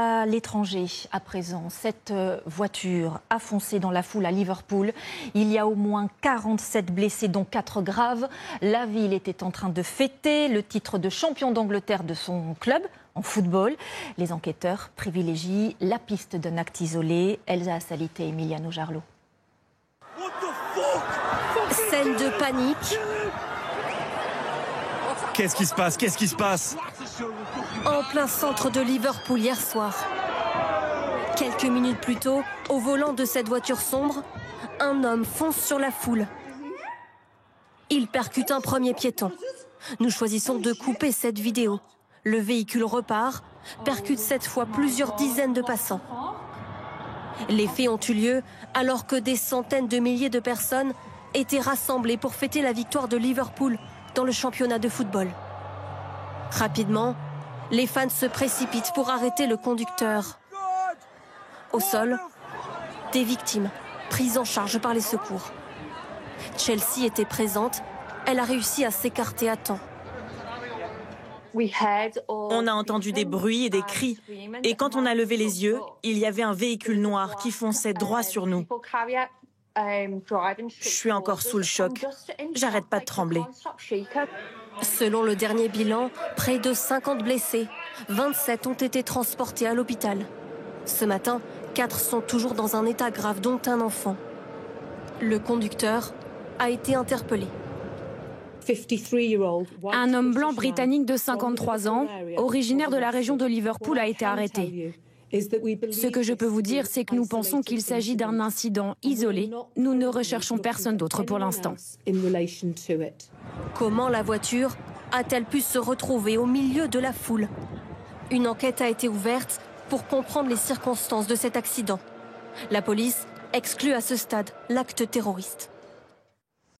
À l'étranger, à présent, cette voiture a foncé dans la foule à Liverpool. Il y a au moins 47 blessés, dont 4 graves. La ville était en train de fêter le titre de champion d'Angleterre de son club en football. Les enquêteurs privilégient la piste d'un acte isolé. Elsa Assalite et Emiliano Jarlo. Scène de panique. Qu'est-ce qui se passe? Qu'est-ce qui se passe? En plein centre de Liverpool hier soir. Quelques minutes plus tôt, au volant de cette voiture sombre, un homme fonce sur la foule. Il percute un premier piéton. Nous choisissons de couper cette vidéo. Le véhicule repart, percute cette fois plusieurs dizaines de passants. Les faits ont eu lieu alors que des centaines de milliers de personnes étaient rassemblées pour fêter la victoire de Liverpool dans le championnat de football. Rapidement, les fans se précipitent pour arrêter le conducteur. Au sol, des victimes prises en charge par les secours. Chelsea était présente, elle a réussi à s'écarter à temps. On a entendu des bruits et des cris. Et quand on a levé les yeux, il y avait un véhicule noir qui fonçait droit sur nous. Je suis encore sous le choc. J'arrête pas de trembler. Selon le dernier bilan, près de 50 blessés. 27 ont été transportés à l'hôpital. Ce matin, 4 sont toujours dans un état grave, dont un enfant. Le conducteur a été interpellé. Un homme blanc britannique de 53 ans, originaire de la région de Liverpool, a été arrêté. Ce que je peux vous dire, c'est que nous pensons qu'il s'agit d'un incident isolé. Nous ne recherchons personne d'autre pour l'instant. Comment la voiture a-t-elle pu se retrouver au milieu de la foule? Une enquête a été ouverte pour comprendre les circonstances de cet accident. La police exclut à ce stade l'acte terroriste.